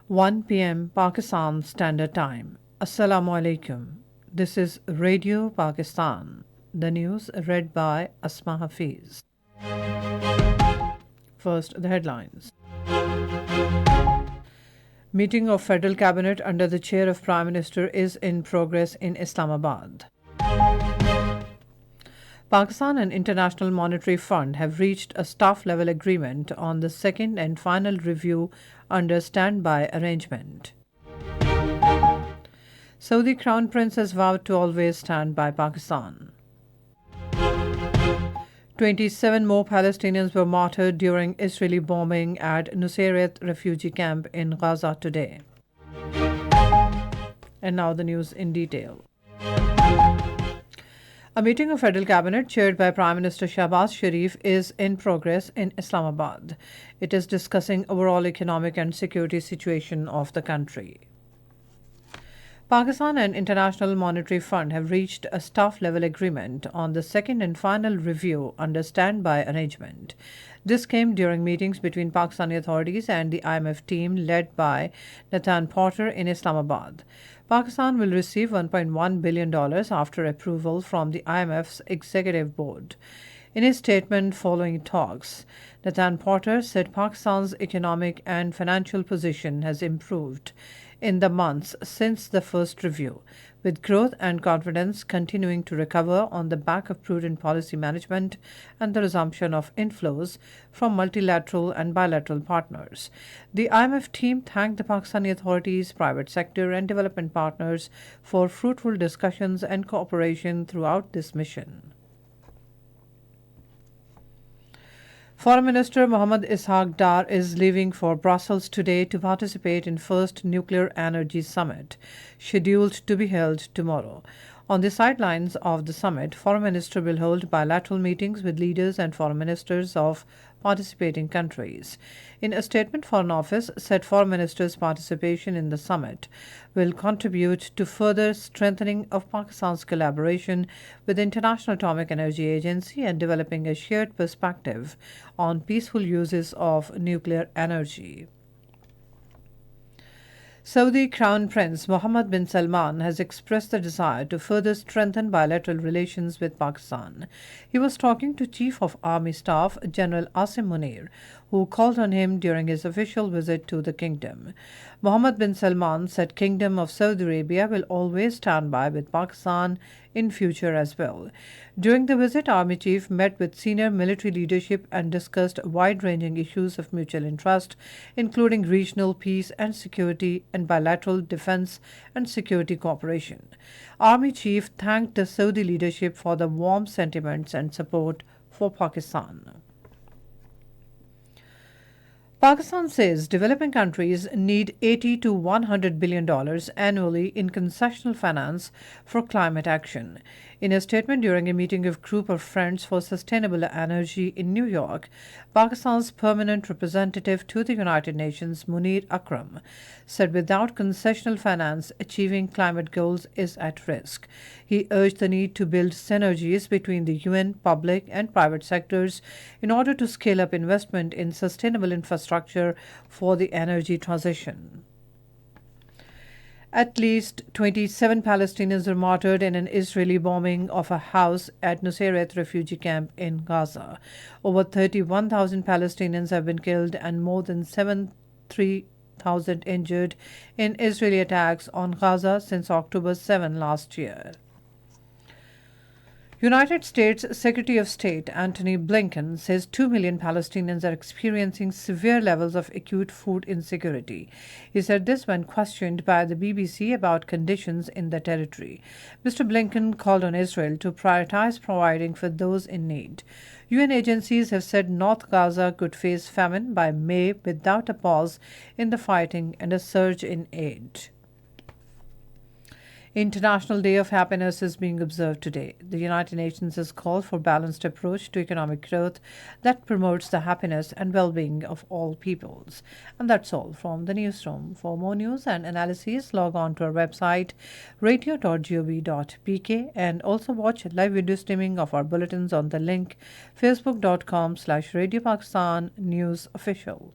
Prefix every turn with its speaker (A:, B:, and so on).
A: 1 p.m. Pakistan Standard Time. Assalamu alaikum. This is Radio Pakistan. The news read by Asma Hafiz. First, the headlines. Meeting of Federal Cabinet under the chair of Prime Minister is in progress in Islamabad. Pakistan and International Monetary Fund have reached a staff-level agreement on the second and final review under standby arrangement. Saudi Crown Prince has vowed to always stand by Pakistan. 27 more Palestinians were martyred during Israeli bombing at Nusayrat refugee camp in Gaza today. And now the news in detail. A meeting of Federal Cabinet chaired by Prime Minister Shahbaz Sharif is in progress in Islamabad. It is discussing overall economic and security situation of the country. Pakistan and International Monetary Fund have reached a staff-level agreement on the second and final review under standby arrangement. This came during meetings between Pakistani authorities and the IMF team led by Nathan Porter in Islamabad. Pakistan will receive $1.1 billion after approval from the IMF's executive board. In his statement following talks, Nathan Porter said Pakistan's economic and financial position has improved in the months since the first review, with growth and confidence continuing to recover on the back of prudent policy management and the resumption of inflows from multilateral and bilateral partners. The IMF team thanked the Pakistani authorities, private sector, and development partners for fruitful discussions and cooperation throughout this mission. Foreign Minister Mohammad Ishaq Dar is leaving for Brussels today to participate in first nuclear energy summit, scheduled to be held tomorrow. On the sidelines of the summit, Foreign Minister will hold bilateral meetings with leaders and foreign ministers of participating countries. In a statement, Foreign Office said Foreign Minister's participation in the summit will contribute to further strengthening of Pakistan's collaboration with the International Atomic Energy Agency and developing a shared perspective on peaceful uses of nuclear energy. Saudi Crown Prince Mohammed bin Salman has expressed the desire to further strengthen bilateral relations with Pakistan. He was talking to Chief of Army Staff General Asim Munir, who called on him during his official visit to the kingdom. Mohammed bin Salman said Kingdom of Saudi Arabia will always stand by with Pakistan in future as well. During the visit, Army Chief met with senior military leadership and discussed wide-ranging issues of mutual interest, including regional peace and security and bilateral defense and security cooperation. Army Chief thanked the Saudi leadership for the warm sentiments and support for Pakistan. Pakistan says developing countries need $80 to $100 billion annually in concessional finance for climate action. In a statement during a meeting of Group of Friends for Sustainable Energy in New York, Pakistan's permanent representative to the United Nations, Munir Akram, said without concessional finance, achieving climate goals is at risk. He urged the need to build synergies between the UN, public, and private sectors in order to scale up investment in sustainable infrastructure for the energy transition. At least 27 Palestinians were martyred in an Israeli bombing of a house at Nusayrat refugee camp in Gaza. Over 31,000 Palestinians have been killed and more than 73,000 injured in Israeli attacks on Gaza since October 7 last year. United States Secretary of State Antony Blinken says 2 million Palestinians are experiencing severe levels of acute food insecurity. He said this when questioned by the BBC about conditions in the territory. Mr. Blinken called on Israel to prioritize providing for those in need. UN agencies have said North Gaza could face famine by May without a pause in the fighting and a surge in aid. International Day of Happiness is being observed today. The United Nations has called for a balanced approach to economic growth that promotes the happiness and well-being of all peoples. And that's all from the newsroom. For more news and analysis, log on to our website radio.gov.pk and also watch live video streaming of our bulletins on the link facebook.com/Radio Pakistan News Official.